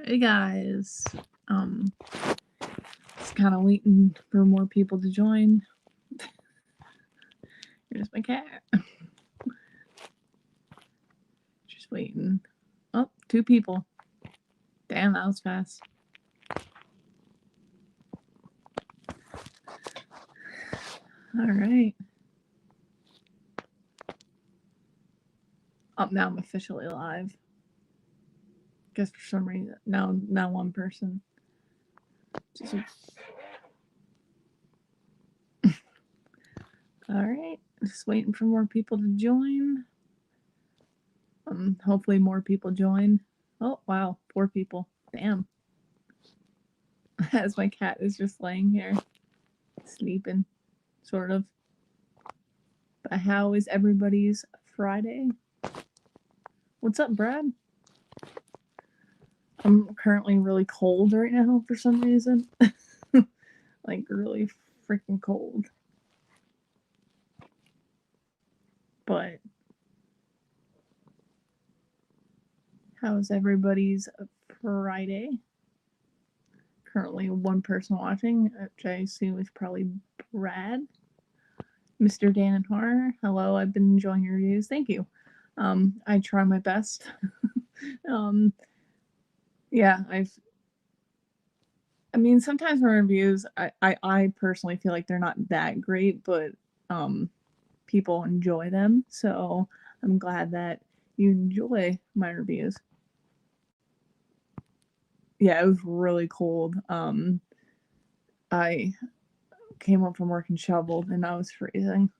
Hey guys, just kind of waiting for more people to join. Here's my cat. Just waiting. Oh, 2 people. Damn, that was fast. Alright. Oh, now I'm officially live. Guess for some reason, now 1 person. Alright, just waiting for more people to join. Hopefully more people join. Oh, wow, 4 people. Damn. As my cat is just laying here, sleeping, sort of. But how is everybody's Friday? What's up, Brad? I'm currently really cold right now for some reason. Like, really freaking cold. But how's everybody's Friday? Currently 1 person watching, which I assume is probably Brad. Mr. Dan and Horror, hello, I've been enjoying your reviews. Thank you. I try my best. Yeah, I mean, sometimes my reviews, I personally feel like they're not that great, but people enjoy them. So I'm glad that you enjoy my reviews. Yeah, it was really cold. I came home from work and shoveled, and I was freezing.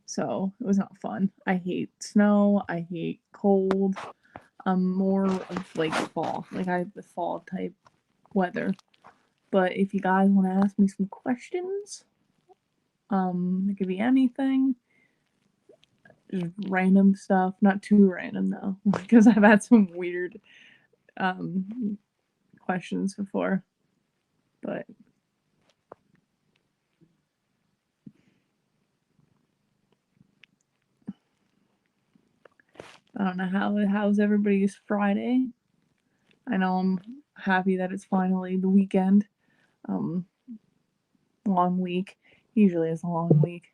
So it was not fun. I hate snow. I hate cold. I'm more of like fall. Like, I have the fall type weather. But if you guys want to ask me some questions, it could be anything. Just random stuff. Not too random though, because I've had some weird questions before. But I don't know how's everybody's Friday. I know I'm happy that it's finally the weekend. Long week. Usually is a long week.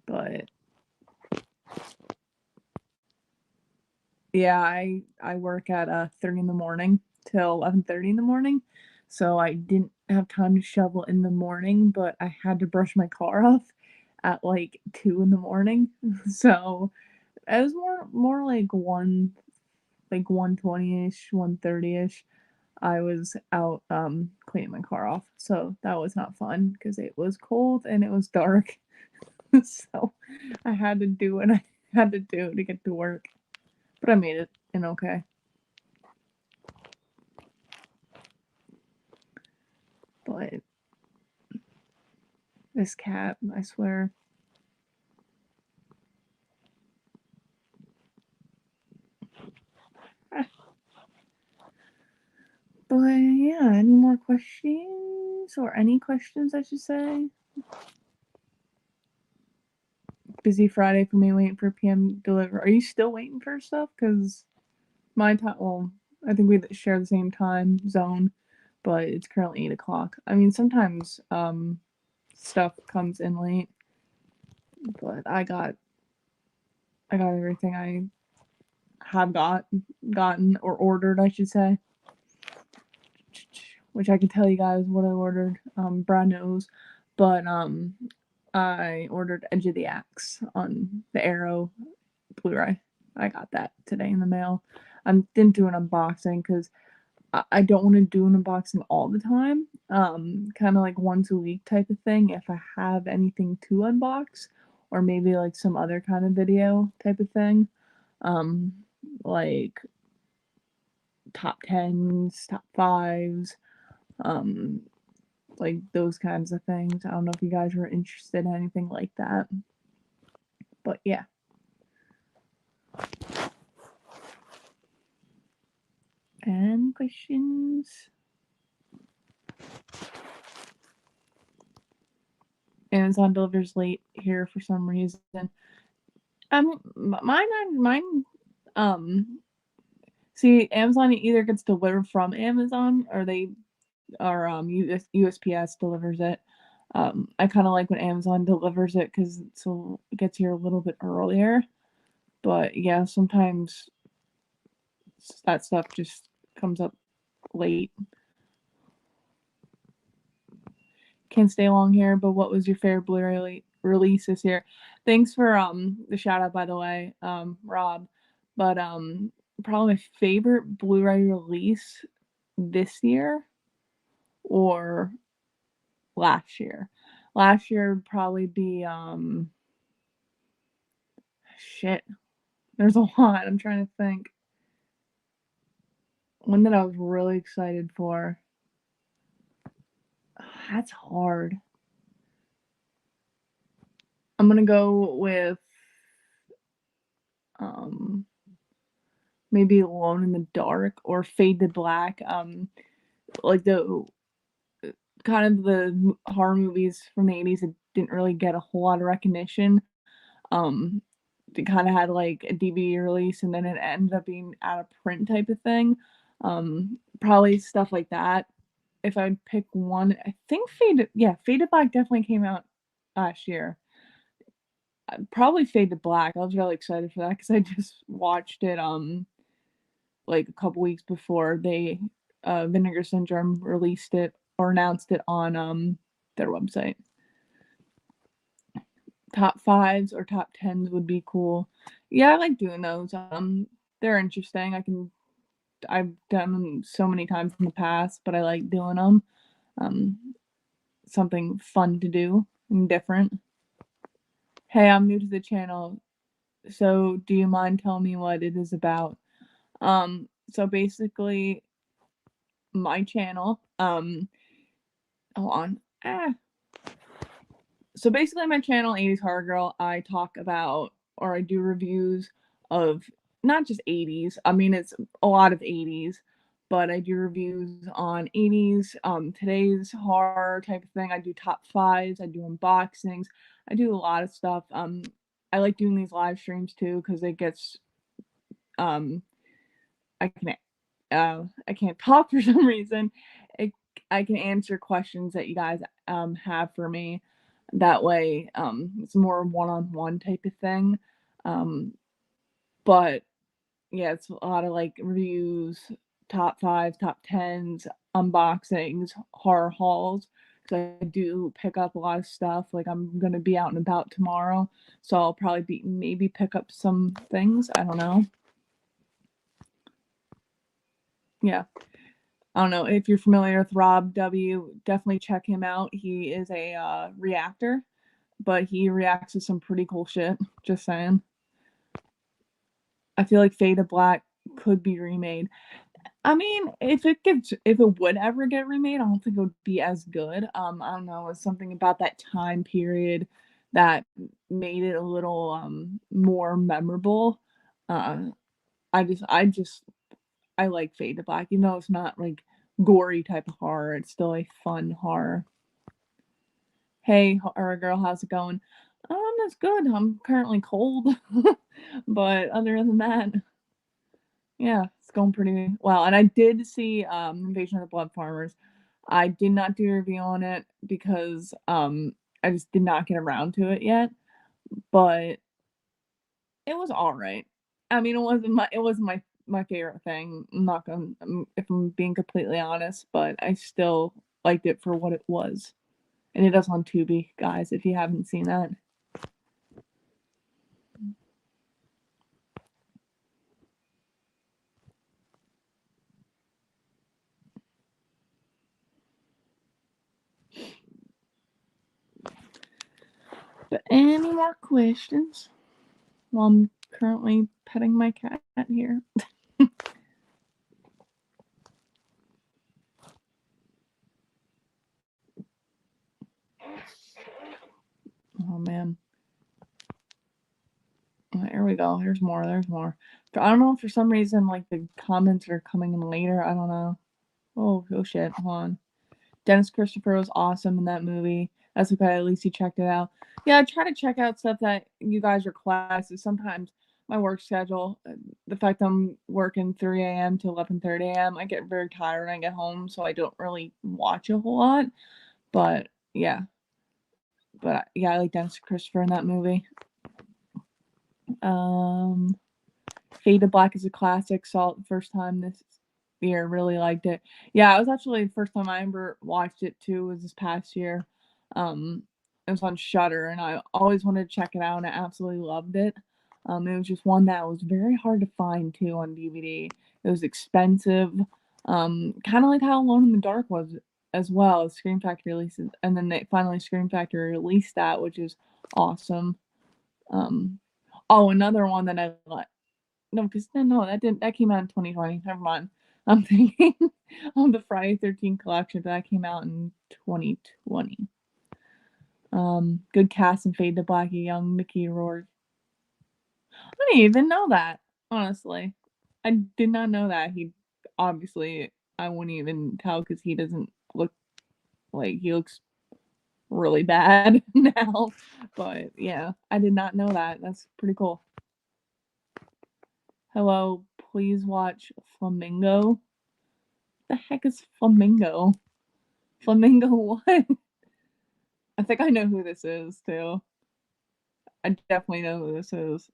But yeah, I work at 3 in the morning till 11:30 in the morning. So I didn't have time to shovel in the morning, but I had to brush my car off at like 2 in the morning. So it was more like 1:20ish, 1:30ish. I was out cleaning my car off. So that was not fun because it was cold and it was dark. So I had to do what I had to do to get to work. But I made it in okay. But this cat, I swear. But yeah, any more questions? Or any questions, I should say? Busy Friday for me waiting for PM deliver. Are you still waiting for stuff? Because my time, well, I think we share the same time zone, but it's currently 8 o'clock. I mean, sometimes stuff comes in late, but I got everything I have gotten or ordered, I should say. Which I can tell you guys what I ordered. Brad knows, but I ordered Edge of the Axe on the Arrow Blu-ray. I got that today in the mail. I didn't do an unboxing because I don't want to do an unboxing all the time. Kind of like once a week type of thing. If I have anything to unbox, or maybe like some other kind of video type of thing, like top 10s, top 5s, like those kinds of things. I don't know if you guys are interested in anything like that. But yeah. Any questions? Amazon delivers late here for some reason. Mine See, Amazon either gets delivered from Amazon or USPS delivers it. I kind of like when Amazon delivers it because it gets here a little bit earlier. But yeah, sometimes that stuff just comes up late. Can't stay long here, but what was your favorite Blu-ray release this year? Thanks for the shout out, by the way, Rob. But probably my favorite Blu-ray release this year or last year. Last year would probably be shit. There's a lot. I'm trying to think. One that I was really excited for. That's hard. I'm gonna go with um maybe Alone in the Dark or Fade to Black. Like the kind of the horror movies from the 80s that didn't really get a whole lot of recognition. Um, they kind of had like a DVD release and then it ended up being out of print type of thing. Probably stuff like that. If I'd pick one, I think Fade to Black definitely came out last year. Probably Fade to Black. I was really excited for that because I just watched it like a couple weeks before they Vinegar Syndrome released it or announced it on their website. Top fives or top tens would be cool. Yeah, I like doing those. They're interesting. I've done them so many times in the past, but I like doing them. Something fun to do and different. Hey, I'm new to the channel, so do you mind telling me what it is about? So basically, my channel, hold on. So basically, my channel, 80s Horror Girl, I talk about or I do reviews of not just 80s. I mean, it's a lot of 80s, but I do reviews on 80s, today's horror type of thing. I do top fives, I do unboxings, I do a lot of stuff. I like doing these live streams too because it gets um I can I can't talk for some reason. I can answer questions that you guys have for me. That way, it's more one-on-one type of thing. But yeah, it's a lot of like reviews, top fives, top tens, unboxings, horror hauls. Because I do pick up a lot of stuff. Like I'm gonna be out and about tomorrow, so I'll probably maybe pick up some things. I don't know. Yeah. I don't know if you're familiar with Rob W. Definitely check him out. He is a reactor, but he reacts to some pretty cool shit. Just saying. I feel like Fade to Black could be remade. I mean, if it would ever get remade, I don't think it would be as good. I don't know. It's something about that time period that made it a little more memorable. Uh, I like Fade to Black, even though it's not like gory type of horror. It's still a fun horror. Hey, horror girl, how's it going? That's good. I'm currently cold, but other than that, yeah, it's going pretty well. And I did see Invasion of the Blood Farmers. I did not do a review on it because I just did not get around to it yet, but it was all right. I mean, it wasn't my favorite thing. I'm not gonna if I'm being completely honest, but I still liked it for what it was. And it is on Tubi, guys, if you haven't seen that. But any more questions? Well, I'm currently petting my cat here. Oh man. There we go. There's more. There's more. I don't know, for some reason, like the comments are coming in later. I don't know. Oh shit. Hold on. Dennis Christopher was awesome in that movie. That's okay. At least you checked it out. Yeah, I try to check out stuff that you guys request. Sometimes my work schedule. The fact I'm working 3 a.m. to 11:30 a.m., I get very tired when I get home, so I don't really watch a whole lot. But yeah, I like Dennis Christopher in that movie. Fade to Black is a classic. Saw it the first time this year. Really liked it. Yeah, it was actually the first time I ever watched it too. Was this past year. It was on Shudder, and I always wanted to check it out, and I absolutely loved it. It was just one that was very hard to find too on DVD. It was expensive. Kind of like how Alone in the Dark was as well. Scream Factory releases, and then they finally Scream Factory released that, which is awesome. Oh, another one that I like. No, because no, that came out in 2020. Never mind. I'm thinking of the Friday 13 collection that came out in 2020. Good cast and Fade to Black, a young Mickey Rourke. I didn't even know that, honestly. I did not know that. He obviously, I wouldn't even tell because he doesn't look like he looks really bad now. But yeah, I did not know that. That's pretty cool. Hello, please watch Flamingo. The heck is Flamingo? Flamingo what? I think I know who this is too. I definitely know who this is.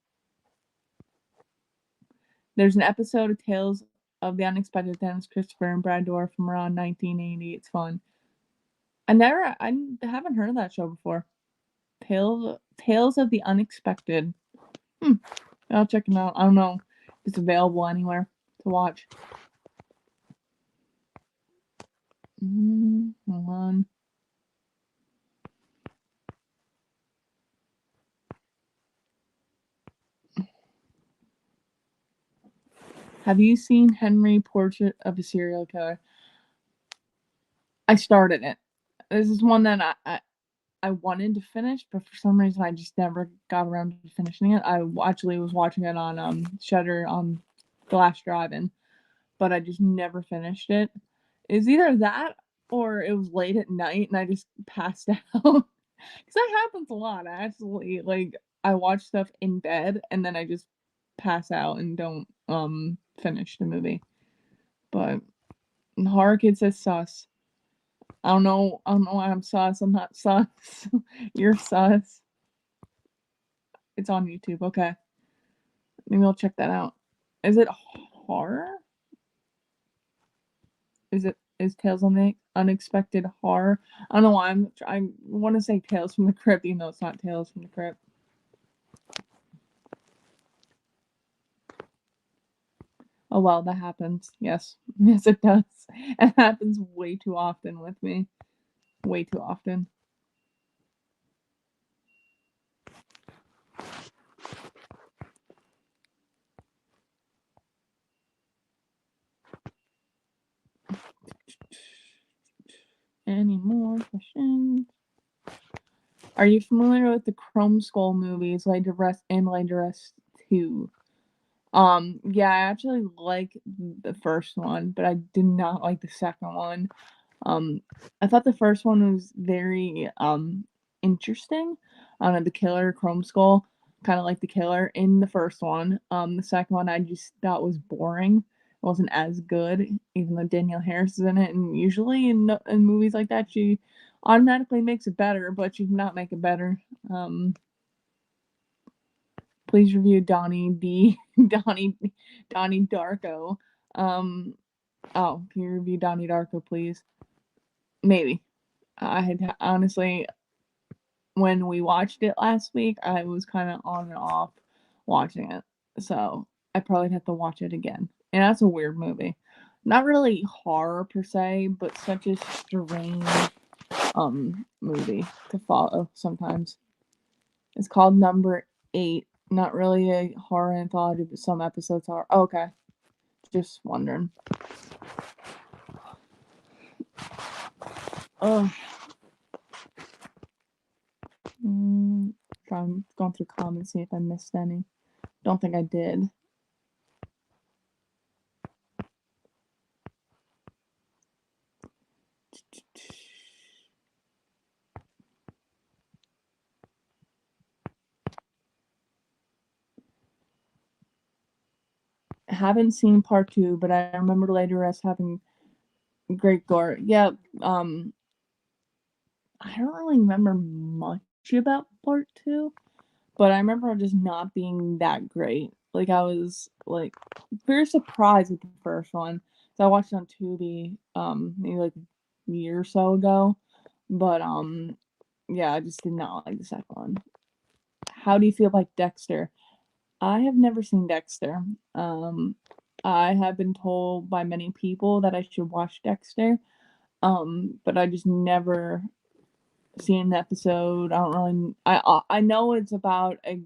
There's an episode of Tales of the Unexpected Dennis Christopher and Brad Dourif from around 1980. It's fun. I haven't heard of that show before. Tales of the Unexpected. I'll check it out. I don't know if it's available anywhere to watch. Hold on. Have you seen Henry Portrait of a Serial Killer? I started it. This is one that I wanted to finish, but for some reason I just never got around to finishing it. I actually was watching it on Shudder on The Last Drive-In, but I just never finished it. It's either that or it was late at night and I just passed out. Because that happens a lot. I watch stuff in bed and then I just pass out and don't finish the movie. But Horror Kid says sus. I don't know why I'm sus. I'm not sus. You're sus. It's on YouTube. Okay. Maybe I'll check that out. Is it horror? Is Tales on the Unexpected horror? I don't know why I want to say Tales from the Crypt, even though it's not Tales from the Crypt. Oh well, that happens. Yes. Yes, it does. It happens way too often with me. Way too often. Any more questions? Are you familiar with the Chrome Skull movies, Laid to Rest and Laid to Rest 2? Yeah, I actually like the first one, but I did not like the second one. I thought the first one was very interesting. I don't know, the killer, Chrome Skull, kind of like the killer in the first one. The second one I just thought was boring. It wasn't as good, even though Danielle Harris is in it. And usually in movies like that, she automatically makes it better, but she did not make it better. Please review Donnie Darko. Oh, can you review Donnie Darko, please? Maybe. I had honestly, when we watched it last week, I was kind of on and off watching it, so I probably have to watch it again. And that's a weird movie. Not really horror per se, but such a strange movie to follow sometimes. It's called Number 8. Not really a horror anthology, but some episodes are. Oh, okay. Just wondering. Oh. I'm going through comments, see if I missed any. Don't think I did. haven't seen part 2, but I remember later us having great gore. Yeah, I don't really remember much about part 2, but I remember it just not being that great. Like, I was, like, very surprised with the first one. So I watched it on Tubi, maybe, like, a year or so ago. But, yeah, I just did not like the second one. How do you feel about Dexter? I have never seen Dexter. I have been told by many people that I should watch Dexter, but I just never seen an episode. I don't really. I know it's about a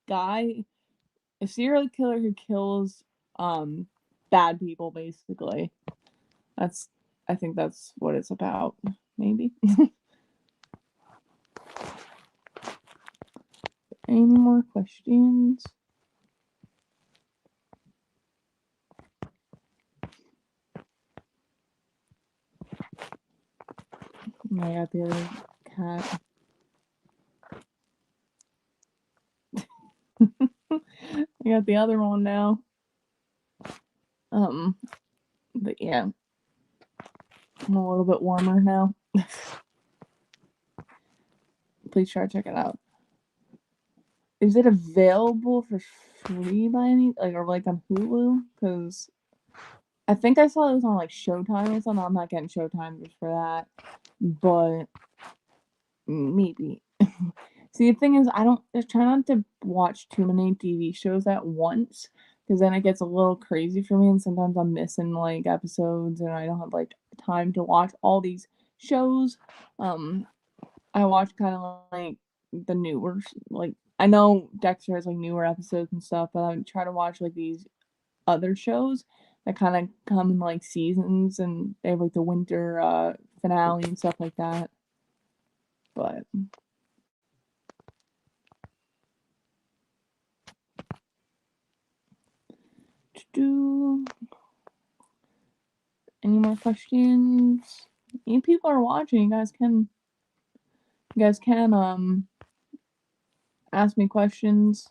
guy, a serial killer who kills bad people. Basically, that's. I think that's what it's about. Maybe. Any more questions? I got the other cat. I got the other one now. But yeah, I'm a little bit warmer now. Please try to check it out. Is it available for free by any or like on Hulu? Because I think I saw it was on like Showtime or something. I'm not getting Showtime just for that, but maybe. See, the thing is, I try not to watch too many TV shows at once, because then it gets a little crazy for me, and sometimes I'm missing like episodes, and I don't have like time to watch all these shows. I watch kind of like the newer, like I know Dexter has like newer episodes and stuff, but I try to watch like these other shows that kind of come in like seasons, and they have like the winter finale and stuff like that. But do any more questions? Any people are watching, you guys can ask me questions.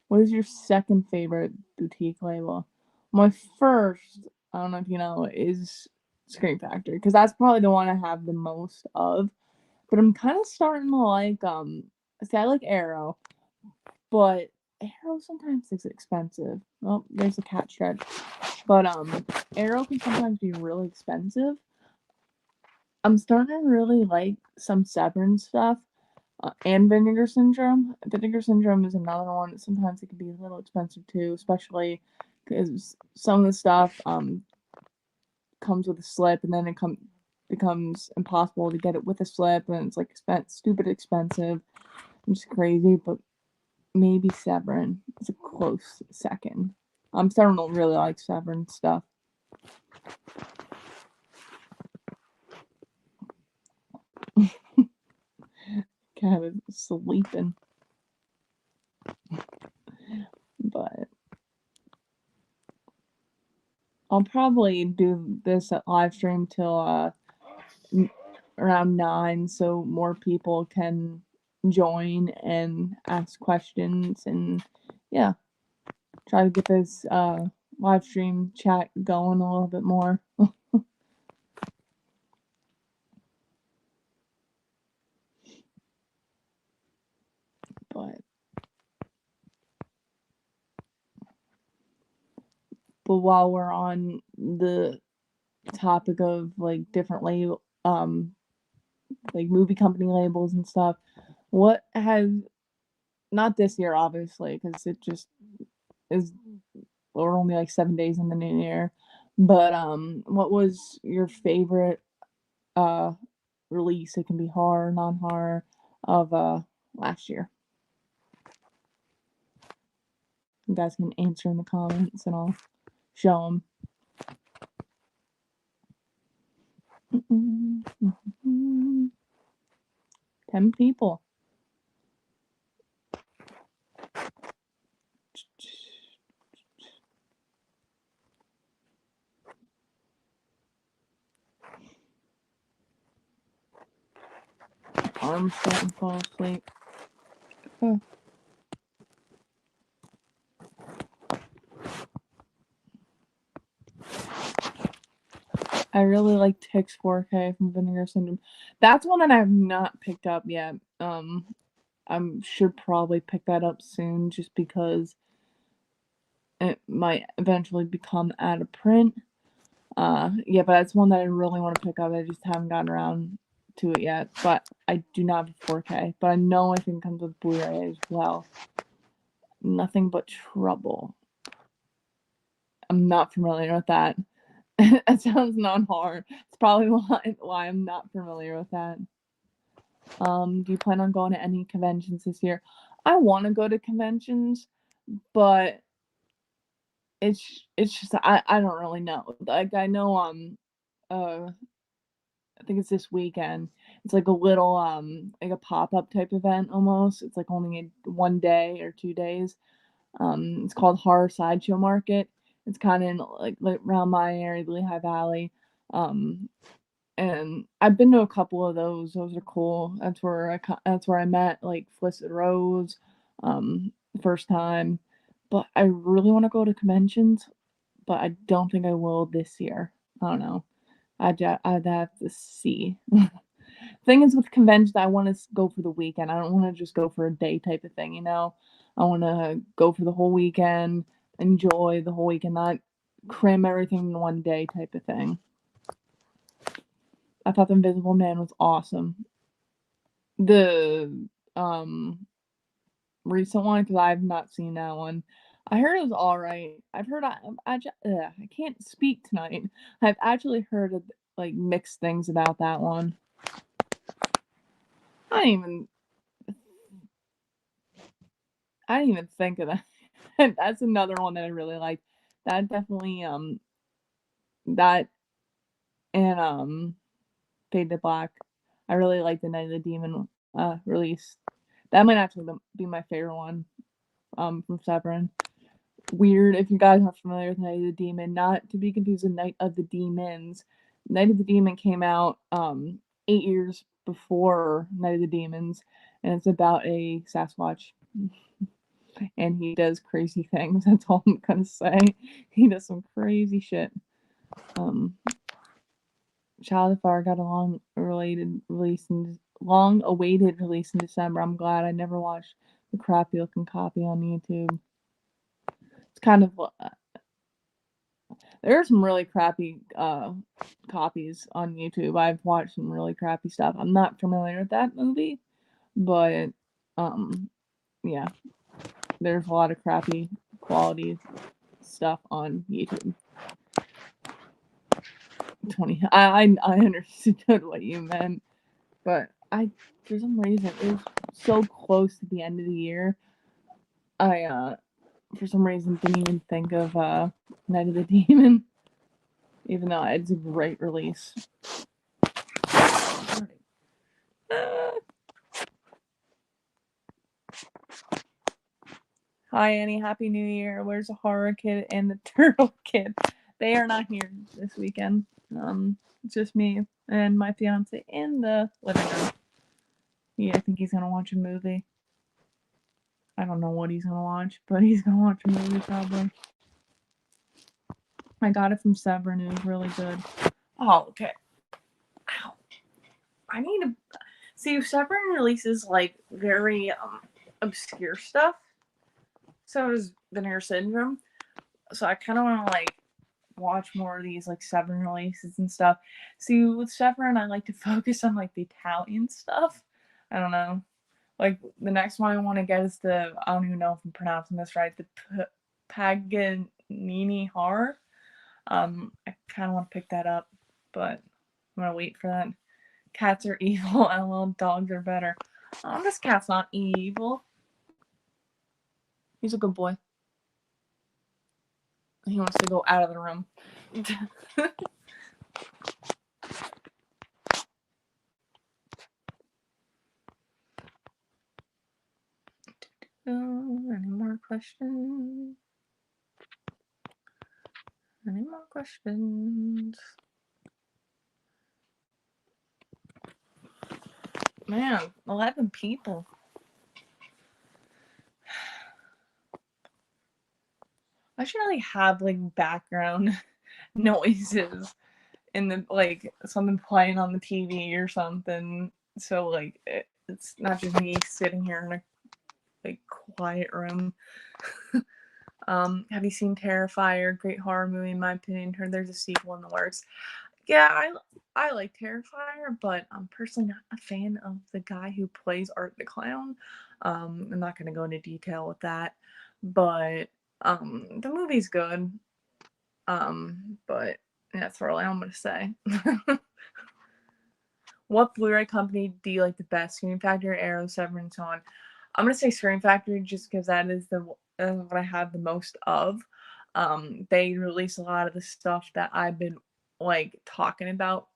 What is your second favorite boutique label? My first, I don't know if you know, is Scream Factory, because that's probably the one I have the most of. But I'm kind of starting to like see, I like Arrow, but Arrow sometimes is expensive. Oh, there's a cat shred. But Arrow can sometimes be really expensive. I'm starting to really like some Severance stuff. And Vinegar Syndrome. Vinegar Syndrome is another one. Sometimes it can be a little expensive too, especially because some of the stuff comes with a slip, and then it becomes impossible to get it with a slip, and it's like stupid expensive. It's crazy, but maybe Severin is a close second. I'm starting to really like Severin stuff. Cat is sleeping, but I'll probably do this at live stream till around 9, so more people can join and ask questions, and yeah, try to get this live stream chat going a little bit more. but while we're on the topic of like different label like movie company labels and stuff, what has, not this year obviously, because it just is, we're only like 7 days in the new year, but what was your favorite uh release? It can be horror, non-horror, of last year. You guys can answer in the comments and I'll show them. 10 people. Arms starting to fall asleep. I really like Ticks 4K from Vinegar Syndrome. That's one that I have not picked up yet. I should probably pick that up soon just because it might eventually become out of print. Yeah, but that's one that I really want to pick up. I just haven't gotten around to it yet. But I do not have 4K. But I know I think it comes with Blu-ray as well. Nothing But Trouble. I'm not familiar with that. That sounds non-horror. It's probably why I'm not familiar with that. Do you plan on going to any conventions this year? I want to go to conventions, but it's just I don't really know. Like I know I think it's this weekend. It's like a little like a pop-up type event almost. It's like only 1 day or 2 days. It's called Horror Sideshow Market. It's kind of in like around my area, the Lehigh Valley. And I've been to a couple of those. Those are cool. That's where I met like Felicity Rose, first time. But I really want to go to conventions, but I don't think I will this year. I don't know. I'd have to see. Thing is with conventions, I want to go for the weekend. I don't want to just go for a day type of thing, you know? I want to go for the whole weekend, enjoy the whole weekend, not cram everything in 1 day type of thing. I thought The Invisible Man was awesome. The recent one, because I've not seen that one. I heard it was all right. I've heard I can't speak tonight. I've actually heard of like mixed things about that one. I didn't even think of that. That's another one that I really like. That definitely that and Fade to Black. I really like the Night of the Demon release. That might actually be my favorite one from Severin. Weird if you guys are familiar with Night of the Demon, not to be confused with Night of the Demons. Night of the Demon came out 8 years before Night of the Demons, and it's about a Sasquatch. And he does crazy things. That's all I'm gonna say. He does some crazy shit. Child of Fire got a long-awaited release in December. I'm glad I never watched the crappy-looking copy on YouTube. It's kind of there are some really crappy copies on YouTube. I've watched some really crappy stuff. I'm not familiar with that movie, but yeah, there's a lot of crappy quality stuff on YouTube. 20. I understood what you meant, but for some reason it was so close to the end of the year. I for some reason didn't even think of Night of the Demon, even though it's a great release. Hi Annie, Happy New Year. Where's the horror kid and the turtle kid? They are not here this weekend. It's just me and my fiance in the living room. Yeah, I think he's gonna watch a movie. I don't know what he's gonna watch, but he's gonna watch a movie probably. I got it from Severin. It was really good. Oh, okay. Ow. I need to see. Severin releases like very obscure stuff. So does Vinegar Syndrome. So I kind of want to like watch more of these like Severin releases and stuff. See, with Severin, I like to focus on like the Italian stuff. I don't know. Like the next one I want to get is I don't even know if I'm pronouncing this right, the Paganini horror. I kind of want to pick that up, but I'm gonna wait for that. Cats are evil. LL, dogs are better. Oh, this cat's not evil. He's a good boy. He wants to go out of the room. Any more questions? Any more questions? Man, 11 people. I should really have like background noises in the like something playing on the TV or something. So like it's not just me sitting here in a like quiet room. Have you seen Terrifier? Great horror movie in my opinion. Heard there's a sequel in the works. Yeah, I like Terrifier, but I'm personally not a fan of the guy who plays Art the Clown. I'm not gonna go into detail with that, but the movie's good. But yeah, that's all I'm gonna say. What Blu-ray company do you like the best? Scream Factory, Arrow, Severin, and so on. I'm gonna say Scream Factory just because that is what I have the most of. They release a lot of the stuff that I've been like talking about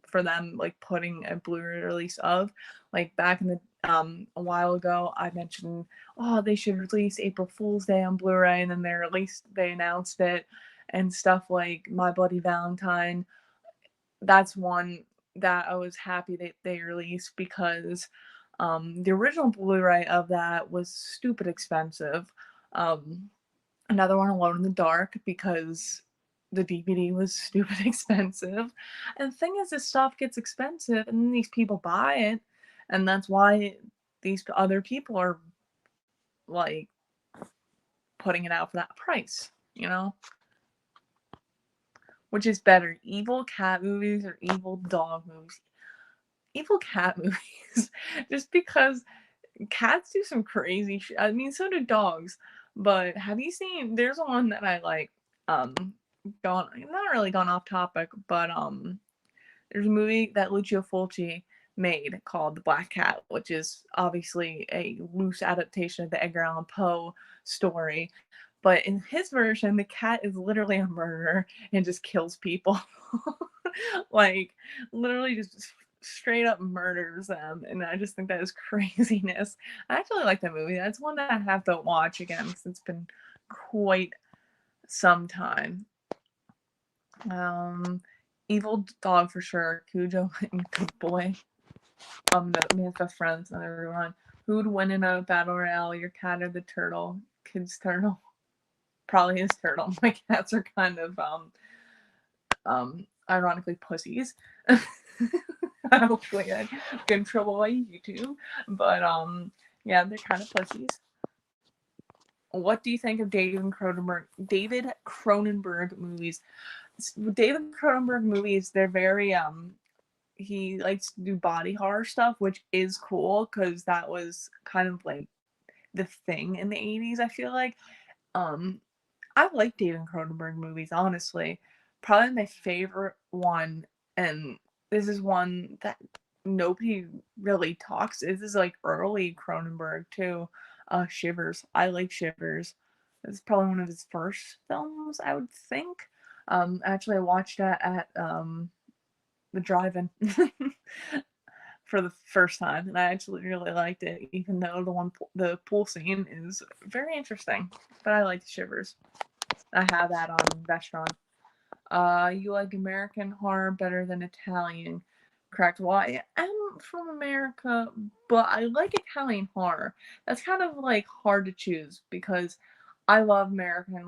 for them, like putting a Blu-ray release of. Like back in the a while ago, I mentioned, oh, they should release April Fool's Day on Blu-ray, and then they announced it, and stuff like My Bloody Valentine. That's one that I was happy that they released because the original Blu-ray of that was stupid expensive. Another one, Alone in the Dark, because the DVD was stupid expensive. And the thing is, this stuff gets expensive, and then these people buy it, and that's why these other people are like putting it out for that price, you know? Which is better, evil cat movies or evil dog movies? Evil cat movies, just because cats do some crazy shit. I mean, so do dogs. But have you seen? There's one that I like. Not really gone off topic, but there's a movie that Lucio Fulci made called The Black Cat, which is obviously a loose adaptation of the Edgar Allan Poe story. But in his version, the cat is literally a murderer and just kills people. Like, literally just straight up murders them. And I just think that is craziness. I actually like that movie. That's one that I have to watch again because it's been quite some time. Evil dog for sure. Cujo and Good Boy. Me best friends and everyone. Who would win in a battle royale? Your cat or the turtle? Kid's turtle. Probably his turtle. My cats are kind of ironically pussies. Hopefully I get in trouble by YouTube. But yeah, they're kind of pussies. What do you think of David Cronenberg movies? David Cronenberg movies, they're very he likes to do body horror stuff, which is cool because that was kind of like the thing in the 80s, I feel like. I like David Cronenberg movies, honestly. Probably my favorite one, and this is one that nobody really talks. This is like early Cronenberg too. Shivers. I like Shivers. It's probably one of his first films, I would think. Actually, I watched that at the drive-in for the first time, and I actually really liked it, even though the pool scene is very interesting. But I like Shivers. I have that on Vestron. You like American horror better than Italian? Correct. Well, I am from America, but I like Italian horror. That's kind of like hard to choose because I love American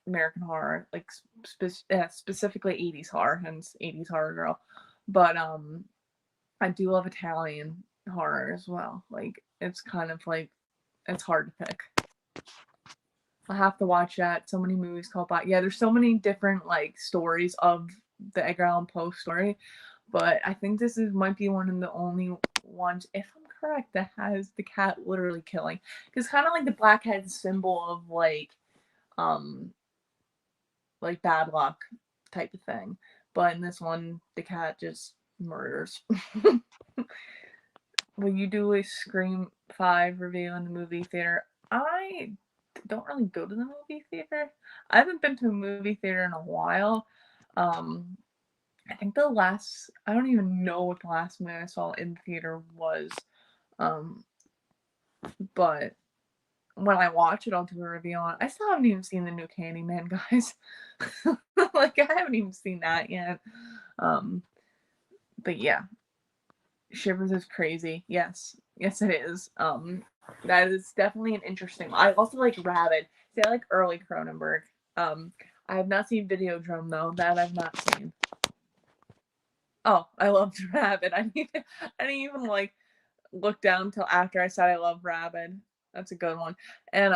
American horror, like specifically 80s horror, hence 80s horror girl. But I do love Italian horror as well. Like it's kind of like it's hard to pick. I have to watch that. So many movies called by. Yeah, there's so many different like stories of the Edgar Allan Poe story, but I think this might be one of the only ones, if I'm correct, that has the cat literally killing. Because kind of like the black cat symbol of like bad luck type of thing. But in this one, the cat just murders. Will you do a Scream 5 review in the movie theater? I don't really go to the movie theater. I haven't been to a movie theater in a while. I think I don't even know what the last movie I saw in the theater was. But when I watch it, I'll do a review on it. I still haven't even seen the new Candyman, guys. Like, I haven't even seen that yet. But yeah. Shivers is crazy. Yes, it is. That is definitely an interesting one. I also like Rabid. See, I like early Cronenberg. I have not seen Videodrome though. That I've not seen. Oh, I loved Rabid. I didn't even like look down until after I said I love Rabid. That's a good one. And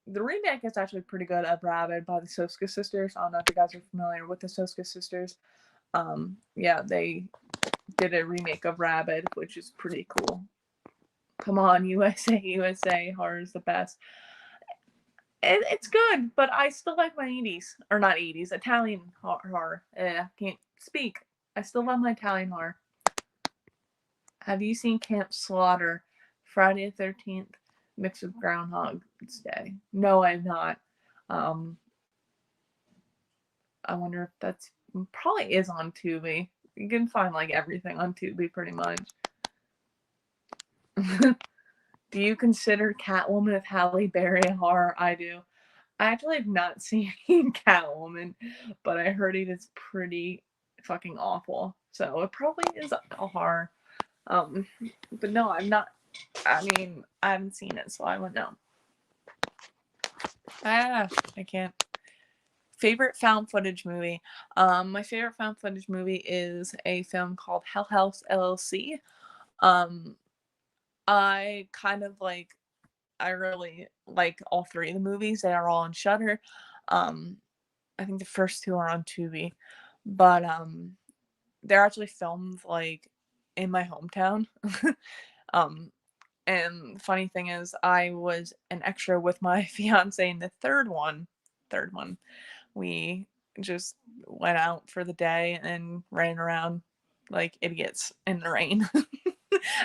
the remake is actually pretty good of Rabid by the Soska sisters. I don't know if you guys are familiar with the Soska sisters. Yeah, they did a remake of Rabid, which is pretty cool. Come on, USA, USA, horror's the best. It's good, but I still like my 80s. Or not 80s, Italian horror. I can't speak. I still love my Italian horror. Have you seen Camp Slaughter? Friday the 13th mixed with Groundhog's Day. No, I've not. Um, I wonder if that's probably is on Tubi. You can find like everything on Tubi pretty much. Do you consider Catwoman with Halle Berry a horror? I do. I actually have not seen Catwoman, but I heard it is pretty fucking awful. So it probably is a horror. But no, I'm not. I mean, I haven't seen it, so I wouldn't know. I can't. Favorite found footage movie. My favorite found footage movie is a film called Hell House LLC. I kind of like. I really like all three of the movies. They are all on Shudder. I think the first two are on Tubi, but they're actually filmed like in my hometown. And the funny thing is, I was an extra with my fiance in the third one. We just went out for the day and ran around like idiots in the rain.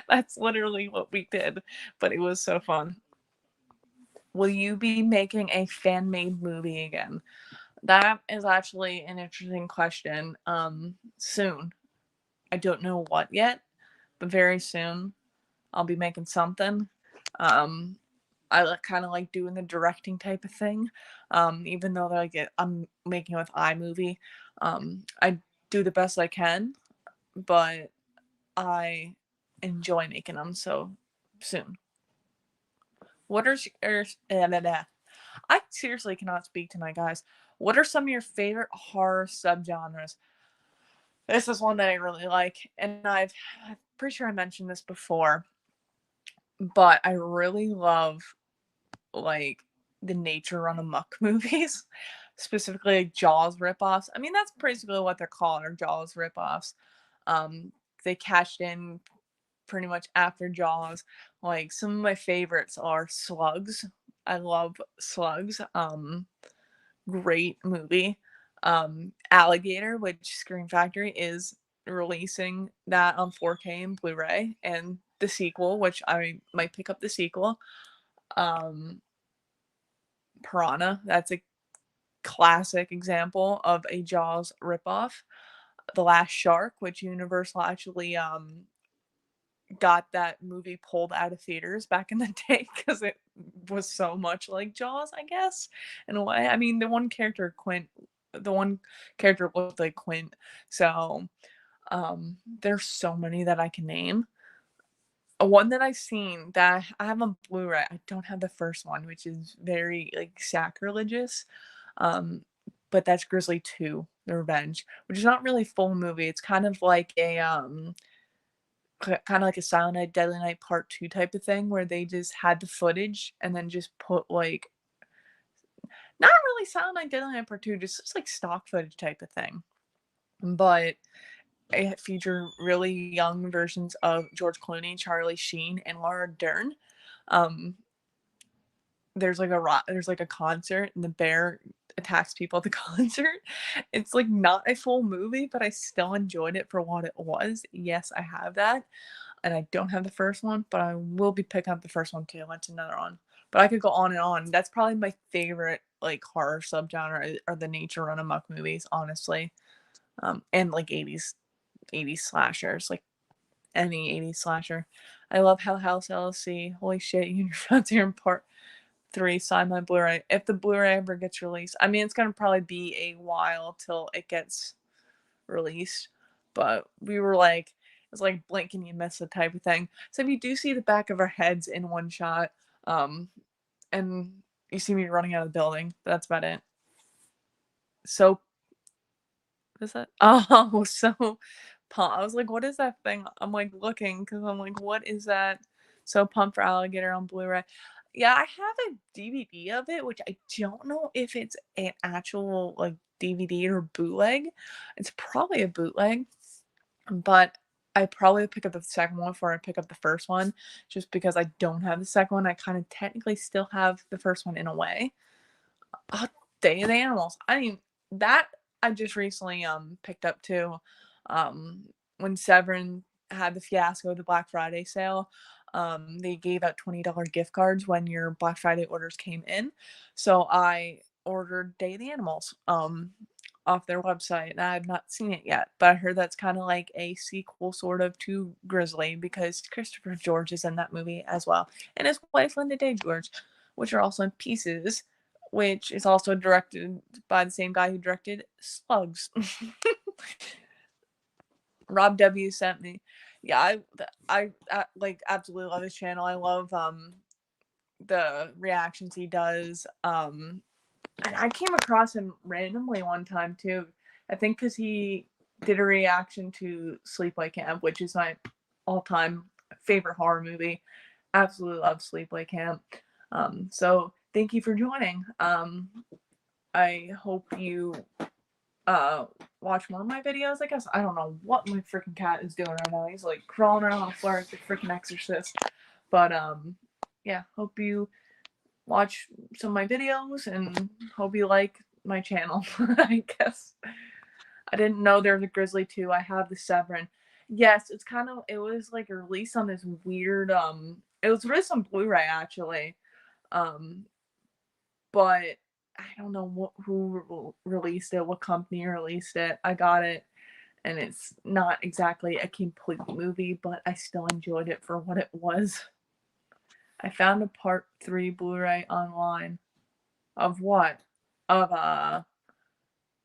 That's literally what we did, but it was so fun. Will you be making a fan-made movie again? That is actually an interesting question. Soon. I don't know what yet, but very soon I'll be making something. I kind of like doing the directing type of thing. Even though like I'm making it with iMovie, I do the best I can, but I enjoy making them. So soon. What are I seriously cannot speak tonight, guys. What are some of your favorite horror subgenres? This is one that I really like, and I'm pretty sure I mentioned this before, but I really love like the nature run amok movies, specifically like Jaws ripoffs. I mean, that's basically what they're called, are Jaws ripoffs. Um, they cashed in pretty much after Jaws. Like some of my favorites are Slugs. I love Slugs. Great movie. Alligator, which Scream Factory is releasing that on 4K and Blu-ray, and the sequel, which I might pick up the sequel. Piranha, that's a classic example of a Jaws ripoff. The Last Shark, which Universal actually got that movie pulled out of theaters back in the day because it was so much like Jaws, I guess, in a way. I mean, the one character looked like Quint. So there's so many that I can name. One that I've seen that I have on Blu-ray, I don't have the first one, which is very like sacrilegious. Um, but that's Grizzly 2, The Revenge, which is not really a full movie. It's kind of like a kind of like a Silent Night, Deadly Night Part 2 type of thing where they just had the footage and then just put like not really Silent Night, Deadly Night Part 2, just like stock footage type of thing. But it featured really young versions of George Clooney, Charlie Sheen, and Laura Dern. Um, there's like a concert and the bear attacks people at the concert. It's like not a full movie, but I still enjoyed it for what it was. Yes, I have that. And I don't have the first one, but I will be picking up the first one too. That's another one. But I could go on and on. That's probably my favorite like horror subgenre are the nature run amok movies, honestly. And like 80s slashers, like any 80s slasher. I love Hell House LLC. Holy shit, you found here in part 3, sign my Blu-ray. If the Blu-ray ever gets released. I mean, it's gonna probably be a while till it gets released. But we were like, it's like blink and you miss it type of thing. So if you do see the back of our heads in one shot, and you see me running out of the building, that's about it. So what is that? Oh, so pumped. I was like, what is that thing? I'm like looking because I'm like, what is that? So pumped for Alligator on Blu-ray. Yeah, I have a DVD of it, which I don't know if it's an actual like DVD or bootleg. It's probably a bootleg, but I probably pick up the second one before I pick up the first one, just because I don't have the second one. I kind of technically still have the first one in a way. Oh, Day of the Animals. I mean, that I just recently picked up too. When Severin had the fiasco of the Black Friday sale, they gave out $20 gift cards when your Black Friday orders came in. So I ordered Day of the Animals off their website, and I have not seen it yet, but I heard that's kind of like a sequel sort of to Grizzly, because Christopher George is in that movie as well, and his wife Linda Day George, which are also in Pieces, which is also directed by the same guy who directed Slugs. Rob W sent me. Yeah, I like absolutely love his channel. I love the reactions he does. And I came across him randomly one time too. I think because he did a reaction to Sleepaway Camp, which is my all-time favorite horror movie. Absolutely love Sleepaway Camp. So thank you for joining. I hope you watch more of my videos, I guess. I don't know what my freaking cat is doing right now. He's like crawling around on the floor like the freaking exorcist. But yeah, hope you watch some of my videos and hope you like my channel. I guess. I didn't know there was a Grizzly 2. I have the Severin. Yes, it's kind of, it was like released on this weird it was released on Blu-ray actually. Um but I don't know who released it, what company released it. I got it, and it's not exactly a complete movie, but I still enjoyed it for what it was. I found a part 3 Blu-ray online. Of what? Of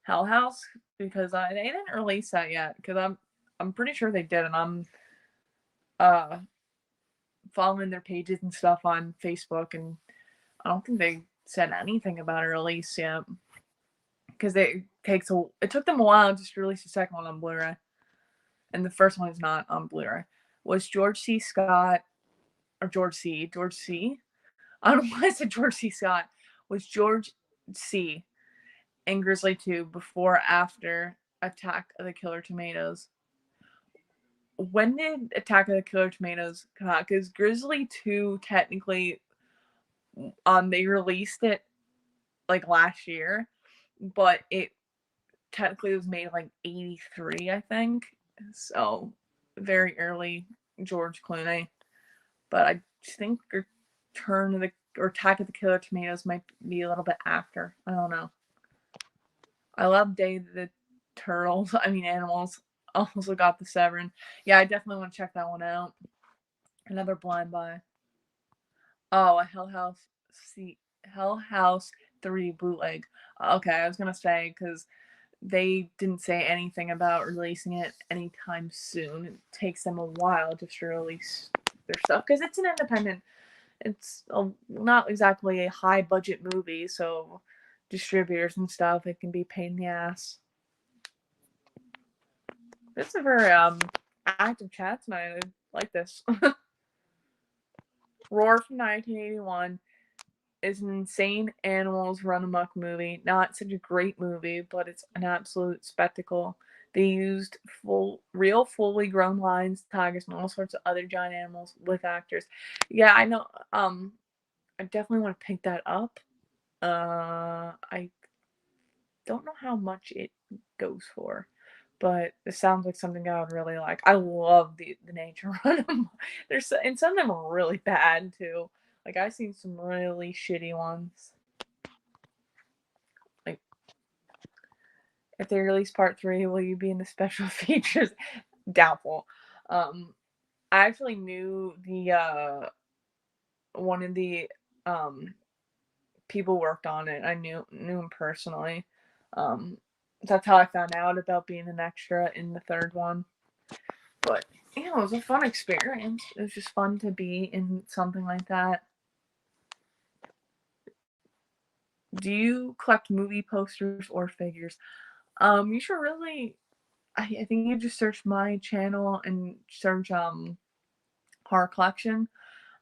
Hell House, because they didn't release that yet, because I'm pretty sure they did, and I'm uh following their pages and stuff on Facebook, and I don't think they said anything about a release yet. Because it took them a while to just release the second one on Blu-ray, and the first one is not on Blu-ray. Was George C. Scott or George C. I don't know why I said George C. Scott. Was George C. in Grizzly 2 before or after Attack of the Killer Tomatoes? When did Attack of the Killer Tomatoes come out? Because Grizzly 2 technically, they released it like last year, but it technically was made like 83, I think. So very early George Clooney. But I think Return of the or Attack of the Killer Tomatoes might be a little bit after. I don't know. I love Day of the Turtles. I mean Animals. Also got the Severin. Yeah, I definitely want to check that one out. Another blind buy. Oh, a Hell House 3 bootleg. Okay, I was gonna say because they didn't say anything about releasing it anytime soon. It takes them a while just to release their stuff because it's an independent. It's not exactly a high budget movie, so distributors and stuff, it can be pain in the ass. This is a very active chat tonight. I like this. Roar from 1981 is an insane animals run amok movie. Not such a great movie, but it's an absolute spectacle. They used real fully grown lions, tigers, and all sorts of other giant animals with actors. Yeah, I know. I definitely want to pick that up. I don't know how much it goes for, but it sounds like something I would really like. I love the nature run. And some of them are really bad too. Like I've seen some really shitty ones. Like if they release part 3, will you be in the special features? Doubtful. I actually knew the one of the people worked on it. I knew him personally. That's how I found out about being an extra in the third one. But it was a fun experience. It was just fun to be in something like that. Do you collect movie posters or figures? You should really. I think you just search my channel and search horror collection.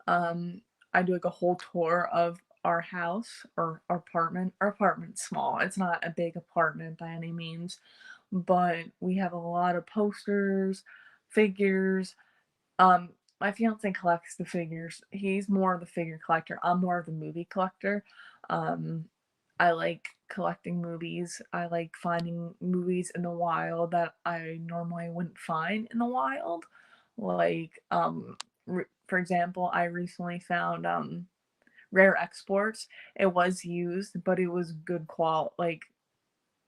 Um, I do like a whole tour of our house or our apartment. Our apartment's small. It's not a big apartment by any means, but we have a lot of posters, figures. My fiance collects the figures. He's more of the figure collector. I'm more of the movie collector. Um, I like collecting movies. I like finding movies in the wild that I normally wouldn't find in the wild. Like, for example, I recently found rare exports. It was used, but it was good quality, like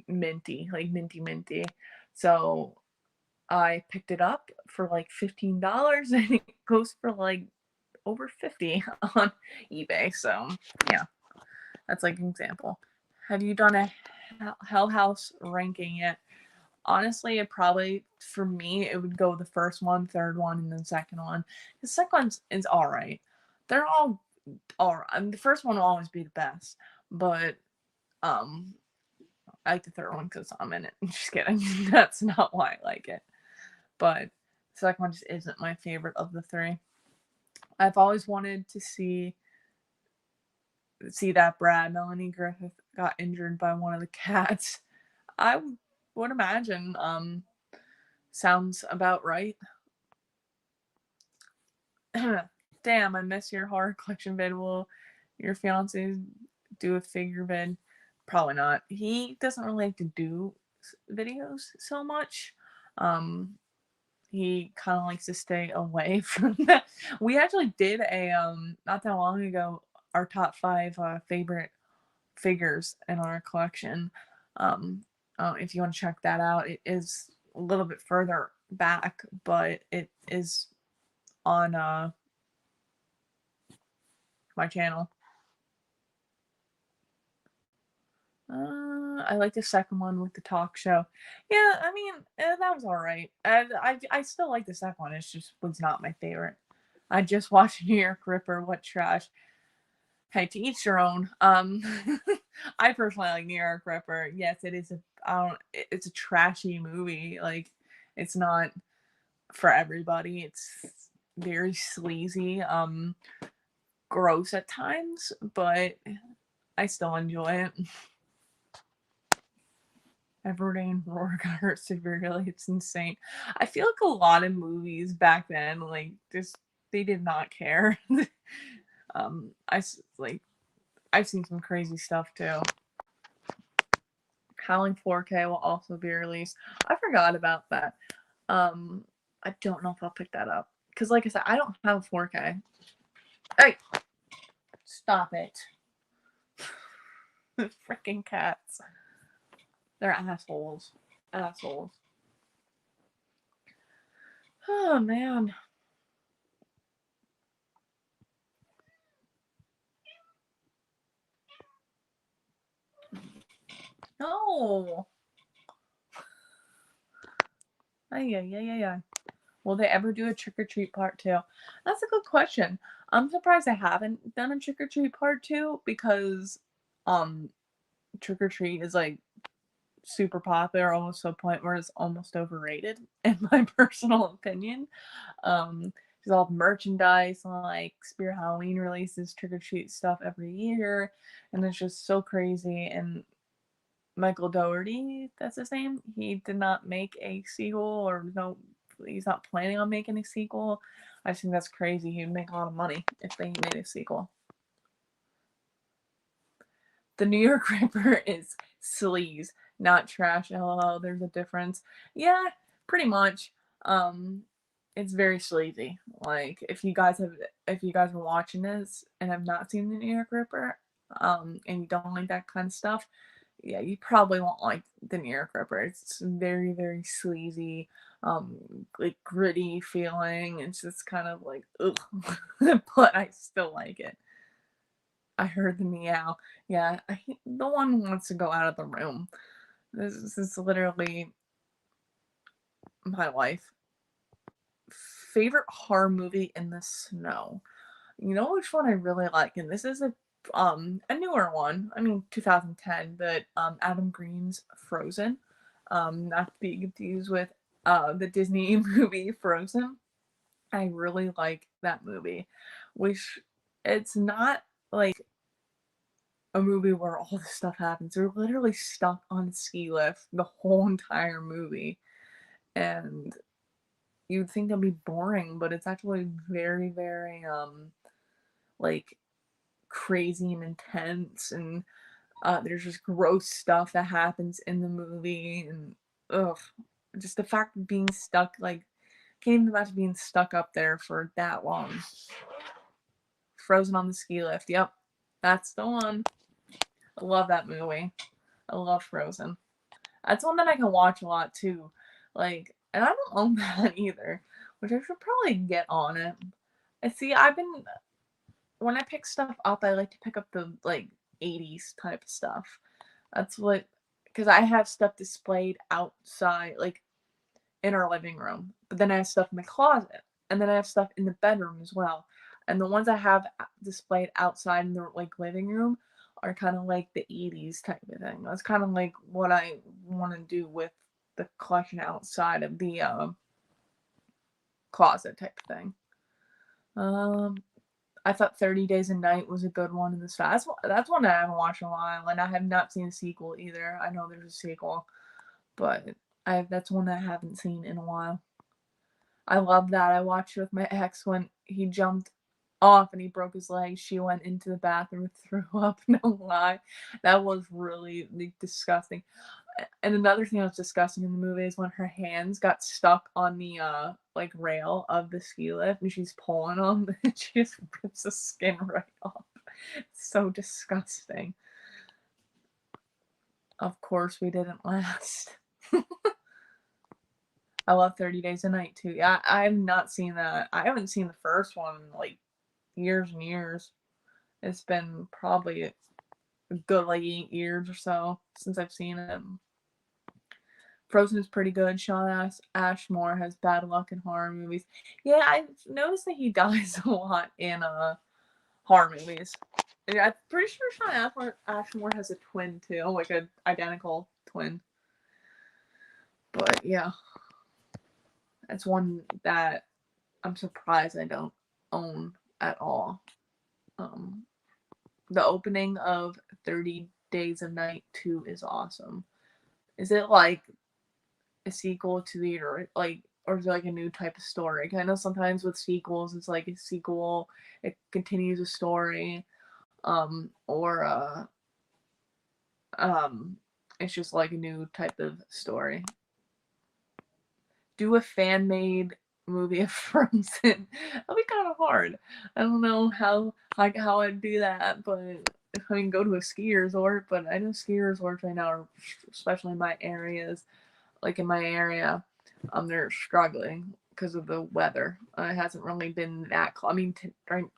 minty. So I picked it up for like $15 and it goes for like over 50 on eBay. So yeah, that's like an example. Have you done a Hell House ranking yet? Honestly, it probably, for me, it would go the first one, third one, and then second one. The second one is all right. They're all right. I mean, the first one will always be the best, but um, I like the third one because I'm in it. Just kidding. That's not why I like it. But the second one just isn't my favorite of the three. I've always wanted to see that Melanie Griffith got injured by one of the cats. I would imagine sounds about right. Damn, I miss your horror collection vid. Will your fiance do a figure vid? Probably not. He doesn't really like to do videos so much. He kind of likes to stay away from that. We actually did a not that long ago our top 5 favorite figures in our collection. If you want to check that out, it is a little bit further back, but it is on my channel. I like the second one with the talk show. Yeah, I mean, that was all right. I still like the second one. It just was not my favorite. I just watched New York Ripper. What trash. Hey, to each their own. I personally like New York Ripper. Yes, it is it's a trashy movie. Like, it's not for everybody. It's very sleazy, gross at times, but I still enjoy it. Everyday Roar got hurt severely. It's insane. I feel like a lot of movies back then, like, just they did not care. I've seen some crazy stuff too. Howling 4K will also be released. I forgot about that. I don't know if I'll pick that up because, like I said, I don't have a 4K. Hey, stop it! Freaking cats. They're assholes. Assholes. Oh, man. No. Yeah. Will they ever do a Trick or Treat Part 2? That's a good question. I'm surprised I haven't done a Trick or Treat Part 2 because Trick or Treat is like super popular, almost to a point where it's almost overrated, in my personal opinion. There's all merchandise, like Spirit Halloween releases Trick or Treat stuff every year, and it's just so crazy. And Michael Dougherty, that's his name, he did not make a sequel, or no, he's not planning on making a sequel. I think that's crazy. He'd make a lot of money if they made a sequel. The New York Ripper is sleaze, not trash. LOL, there's a difference. Yeah, pretty much. It's very sleazy. Like, if you guys are watching this and have not seen the New York Ripper, and you don't like that kind of stuff, yeah, you probably won't like the New York Ripper. It's very, very sleazy, like gritty feeling. It's just kind of like, ugh, but I still like it. I heard the meow. Yeah, the one wants to go out of the room. This is literally my life. Favorite horror movie in the snow. You know which one I really like, and this is a a newer one. I mean, 2010, but Adam Green's Frozen. Not to be confused with the Disney movie Frozen. I really like that movie, which it's not like a movie where all this stuff happens. They're literally stuck on a ski lift the whole entire movie, and you'd think that'd be boring, but it's actually very, very like crazy and intense, and there's just gross stuff that happens in the movie, and ugh, just the fact of being stuck, like, can't even imagine being stuck up there for that long. Frozen on the ski lift. Yep, that's the one. I love that movie. I love Frozen. That's one that I can watch a lot too. Like, and I don't own that either, which I should probably get on it. I see. When I pick stuff up, I like to pick up the like 80s type of stuff. That's what, because I have stuff displayed outside, like in our living room, but then I have stuff in my closet, and then I have stuff in the bedroom as well. And the ones I have displayed outside in the like living room are kind of like the 80s type of thing. That's kind of like what I want to do with the collection outside of the closet type of thing. I thought 30 Days a Night was a good one in this fast. That's one that I haven't watched in a while, and I have not seen a sequel either. I know there's a sequel, but that's one that I haven't seen in a while. I love that. I watched it with my ex when he jumped off and he broke his leg. She went into the bathroom and threw up. No lie. That was really disgusting. And another thing that was disgusting in the movie is when her hands got stuck on the like rail of the ski lift and she's pulling them and she just rips the skin right off. It's so disgusting. Of course we didn't last. I love 30 Days a Night too. Yeah, I have not seen that. I haven't seen the first one in like years and years. It's been probably a good like 8 years or so since I've seen it. Frozen is pretty good. Sean Ashmore has bad luck in horror movies. Yeah, I've noticed that he dies a lot in horror movies. Yeah, I'm pretty sure Sean Ashmore has a twin too, like an identical twin. But yeah, that's one that I'm surprised I don't own at all. The opening of 30 Days of Night 2 is awesome. Is it like a sequel to the or is it like a new type of story? I know sometimes with sequels it's like a sequel, it continues a story, or it's just like a new type of story. Do a fan made movie of Frozen. That'll be kind of hard. I don't know how I'd do that, but if I can go to a ski resort, but I know ski resorts right now are, especially in my areas, like in my area, they're struggling because of the weather. It hasn't really been that cold. I mean,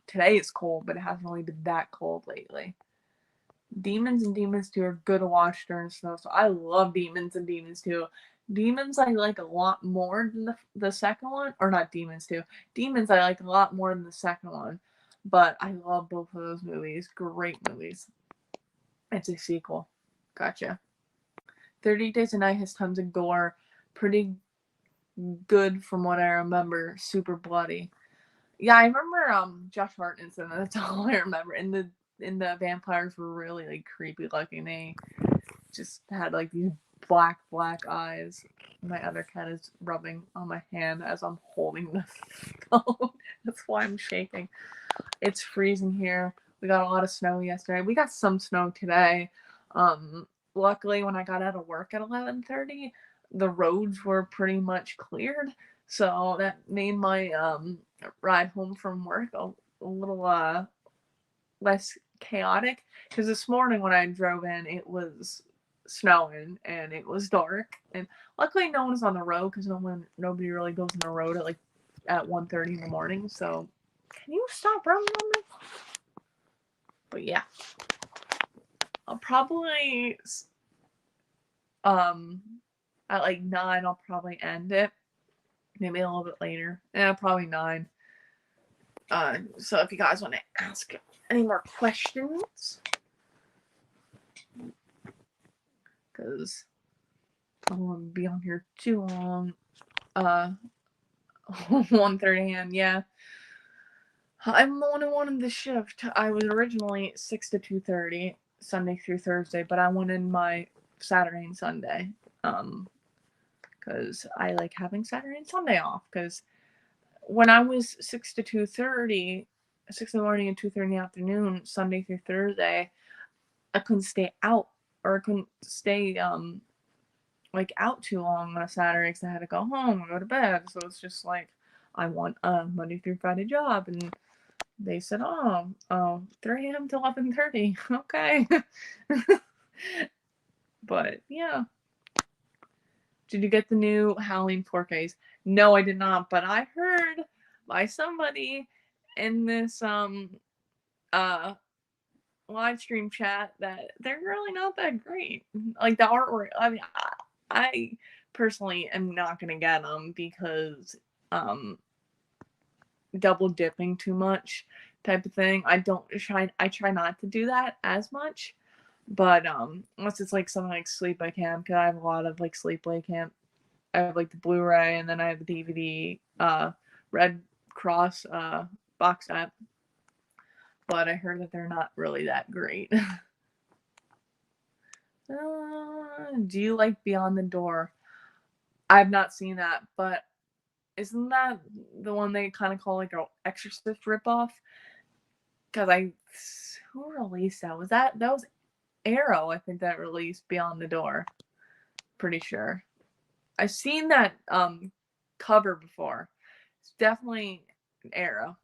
today is cold, but it hasn't really been that cold lately. Demons and Demons 2 are good to watch during snow, so I love Demons and Demons 2. Demons I like a lot more than the second one, or not Demons 2. Demons I like a lot more than the second one, but I love both of those movies. Great movies. It's a sequel. Gotcha. 30 Days a Night has tons of gore. Pretty good from what I remember. Super bloody. Yeah, I remember Josh Hartnett's in it. That's all I remember. And the vampires were really like creepy looking. They just had like these black eyes. My other cat is rubbing on my hand as I'm holding the phone. That's why I'm shaking. It's freezing here. We got a lot of snow yesterday. We got some snow today. Luckily, when I got out of work at 11:30, the roads were pretty much cleared, so that made my ride home from work a little less chaotic. Because this morning when I drove in, it was snowing and it was dark, and luckily no one was on the road because nobody really goes on the road at 1:30 in the morning. So, can you stop rubbing on me? But yeah, I'll probably at like 9 I'll probably end it. Maybe a little bit later. Yeah, probably 9. So if you guys want to ask any more questions? Because I don't want to be on here too long. 1:30 a.m. Yeah. I'm the one who wanted the shift. I was originally 6 to 2:30, Sunday through Thursday, but I wanted my Saturday and Sunday. Because I like having Saturday and Sunday off. Because when I was 6 to 2:30, 6 in the morning and 2:30 in the afternoon, Sunday through Thursday, I couldn't stay out, or I couldn't stay like out too long on a Saturday because I had to go home and go to bed. So it's just like, I want a Monday through Friday job, and they said, 3 a.m. to 11:30. Okay. But yeah. Did you get the new Halloween 4Ks? No, I did not, but I heard by somebody in this live stream chat that they're really not that great. Like the artwork, I mean, I personally am not gonna get them because double dipping too much type of thing. I try not to do that as much, but unless it's like something like Sleepaway Camp, because I have a lot of like Sleepaway Camp. I have like the Blu-ray, and then I have the DVD Red Cross box set. But I heard that they're not really that great. Do you like Beyond the Door? I've not seen that, but isn't that the one they kind of call like an Exorcist ripoff? Because who released that? That was Arrow, I think, that released Beyond the Door. Pretty sure. I've seen that cover before. It's definitely an Arrow.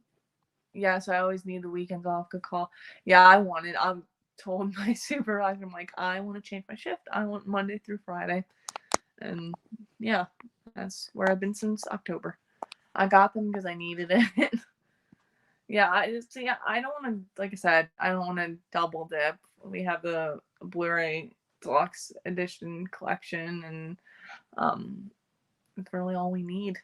Yeah, so I always need the weekends off. Good call. Yeah, I told my supervisor, I'm like, I want to change my shift. I want Monday through Friday. And yeah, that's where I've been since October. I got them because I needed it. Yeah, I don't want to, like I said, I don't want to double dip. We have the Blu-ray deluxe edition collection, and it's really all we need.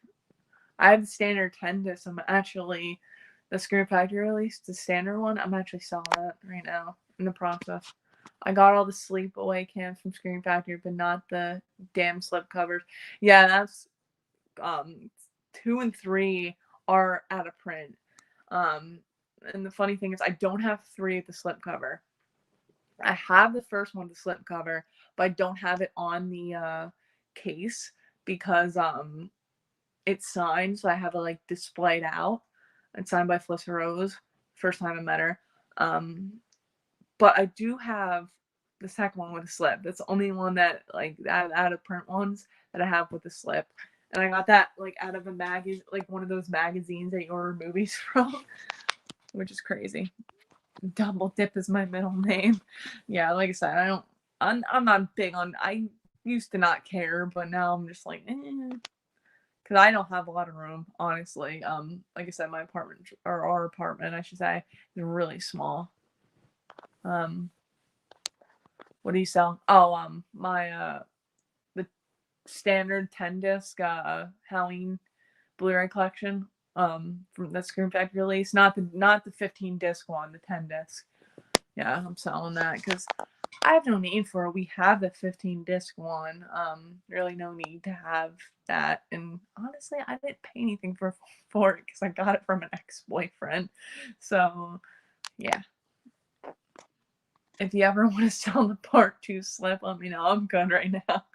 I have the standard 10 disc. I'm actually, the Scream Factory released the standard one. I'm actually selling that right now in the process. I got all the Sleepaway Camps from Scream Factory, but not the damn slipcovers. Yeah, that's 2 and 3 are out of print. And the funny thing is, I don't have 3 at the slipcover. I have the first one, the slipcover, but I don't have it on the case because it's signed, so I have it like displayed out. It's signed by Felissa Rose. First time I met her. But I do have the second one with a slip. That's the only one that, like, out of print ones that I have with a slip. And I got that like out of a magazine, like one of those magazines that you order movies from, which is crazy. Double Dip is my middle name. Yeah, like I said, I'm not big on. I used to not care, but now I'm just like, because I don't have a lot of room, honestly. Like I said, my apartment, or our apartment, I should say, is really small. What do you sell? Oh, my the standard 10 disc Halloween Blu-ray collection from the Scream Factory release, not the 15 disc one, the 10 disc. Yeah, I'm selling that because I have no need for it. We have the 15 disc one. Really no need to have that. And honestly, I didn't pay anything for it because I got it from an ex-boyfriend. So yeah. If you ever want to sell the part 2 slip, let me know. I'm good right now.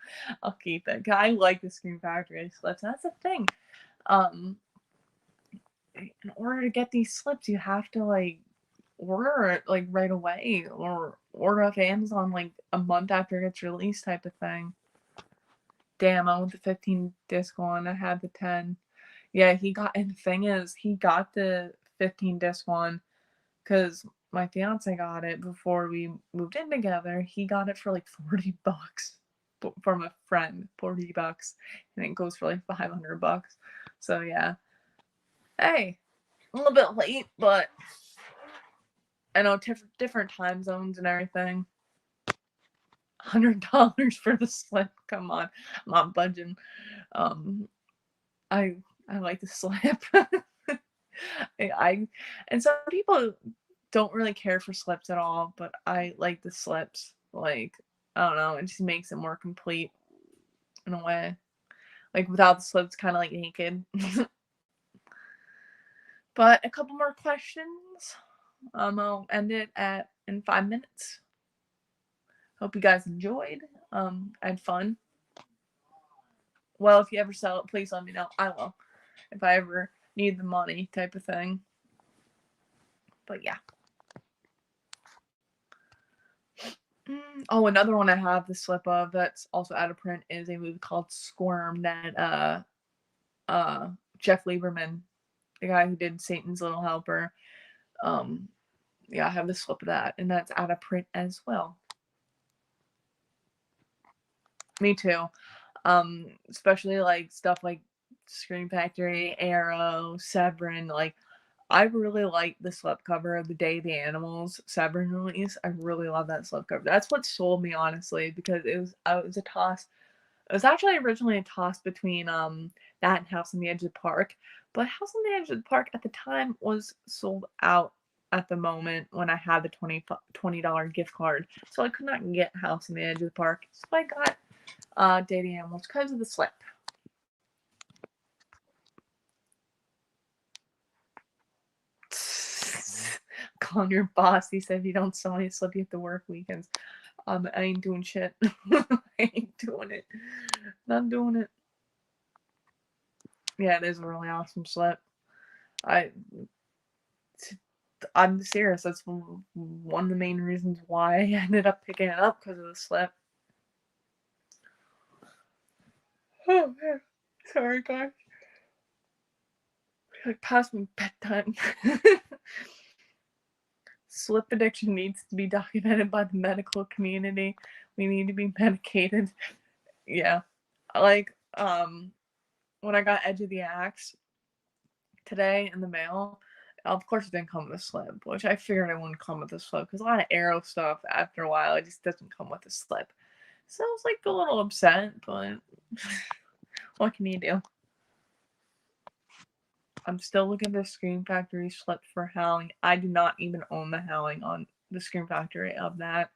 I'll keep it. I like the Scream Factory slips. That's the thing. In order to get these slips, you have to like order it like right away, or order off Amazon like a month after it gets released type of thing. Damn, I want the 15 disc one. I had the 10. Yeah, and the thing is, he got the 15 disc one because my fiance got it before we moved in together. He got it for like $40 from a friend, $40, and it goes for like $500. So yeah. Hey, a little bit late, but I know different time zones and everything. $100 for the slip. Come on, I'm not budging. I like the slip. And some people don't really care for slips at all, but I like the slips. Like, I don't know, it just makes it more complete in a way. Like, without the slips, kind of like naked. But a couple more questions. I'll end it in 5 minutes. Hope you guys enjoyed. I had fun. Well, if you ever sell it, please let me know. I will. If I ever need the money type of thing. But yeah. Oh, another one I have the slip of that's also out of print is a movie called Squirm that Jeff Lieberman, the guy who did Satan's Little Helper. Yeah, I have the slip of that, and that's out of print as well. Me too. Especially like stuff like Scream Factory, Arrow, Severin. Like, I really like the slipcover of The Day of the Animals Severin release. I really love that slipcover. That's what sold me, honestly, because it was a toss. It was actually originally a toss between that and House on the Edge of the Park, but House on the Edge of the Park at the time was sold out at the moment when I had the $20 gift card, so I could not get House on the Edge of the Park. So I got Day of the Animals because of the slip. Calling your boss. He said if you don't sell any slip, you have to work weekends. I ain't doing shit. I ain't doing it. Not doing it. Yeah, it is a really awesome slip. I'm serious. That's one of the main reasons why I ended up picking it up, because of the slip. Oh man, sorry guys. Like past my bedtime. Slip addiction needs to be documented by the medical community. We need to be medicated. Yeah, like when I got Edge of the Axe today in the mail, of course it didn't come with a slip, which I figured it wouldn't come with a slip because a lot of Arrow stuff after a while it just doesn't come with a slip. So I was like a little upset, but what can you do? I'm still looking at the Scream Factory slip for Howling. I do not even own the Howling on the Scream Factory of that.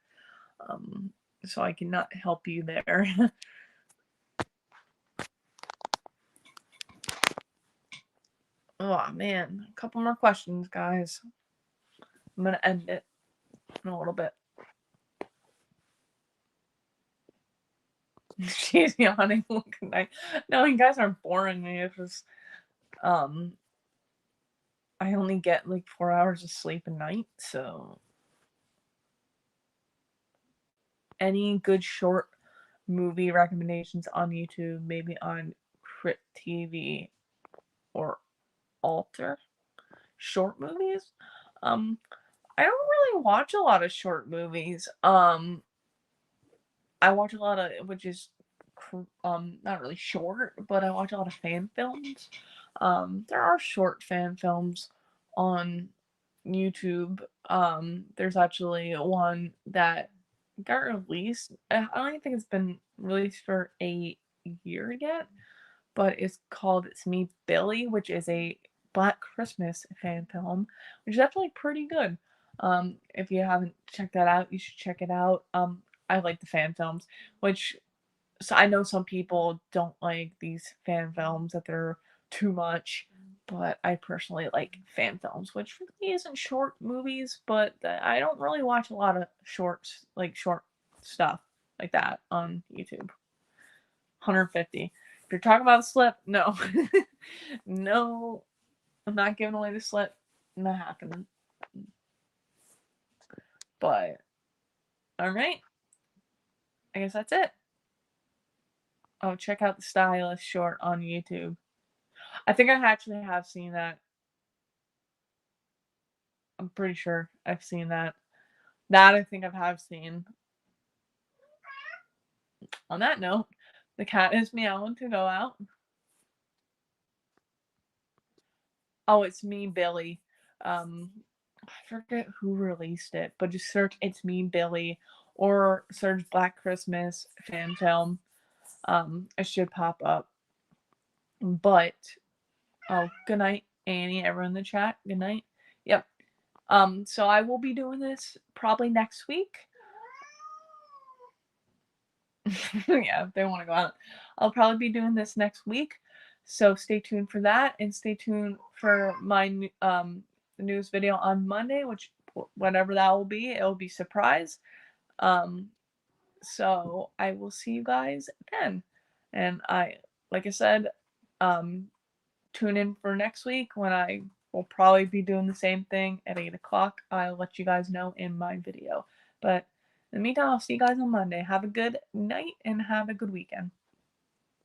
So I cannot help you there. Oh man, a couple more questions, guys. I'm gonna end it in a little bit. She's yawning. Look at night. No, you guys aren't boring me. It's just, I only get like 4 hours of sleep a night, so. Any good short movie recommendations on YouTube, maybe on Crit TV or Alter? Short movies? I don't really watch a lot of short movies. I watch a lot of, which is not really short, but I watch a lot of fan films. There are short fan films on YouTube. There's actually one that got released. I don't even think it's been released for a year yet, but it's called It's Me Billy, which is a Black Christmas fan film, which is actually pretty good. If you haven't checked that out, you should check it out. I like the fan films, which, so I know some people don't like these fan films, that they're too much, but I personally like fan films, which really isn't short movies, but I don't really watch a lot of short stuff like that on YouTube. 150. If you're talking about the slip, no. No, I'm not giving away the slip. Not happening. But, alright. I guess that's it. Oh, check out the Stylist short on YouTube. I think I actually have seen that. I'm pretty sure I've seen that. That I think I have seen. On that note, the cat is meowing to go out. Oh, It's Me Billy. I forget who released it, but just search It's Me Billy or search Black Christmas fan film. It should pop up. But, oh, good night, Annie, everyone in the chat. Good night. Yep. So I will be doing this probably next week. Yeah, if they want to go out. I'll probably be doing this next week. So stay tuned for that, and stay tuned for my news video on Monday, which whatever that will be, it'll be surprise. So I will see you guys then. And like I said, tune in for next week when I will probably be doing the same thing at 8 o'clock. I'll let you guys know in my video. But in the meantime, I'll see you guys on Monday. Have a good night and have a good weekend.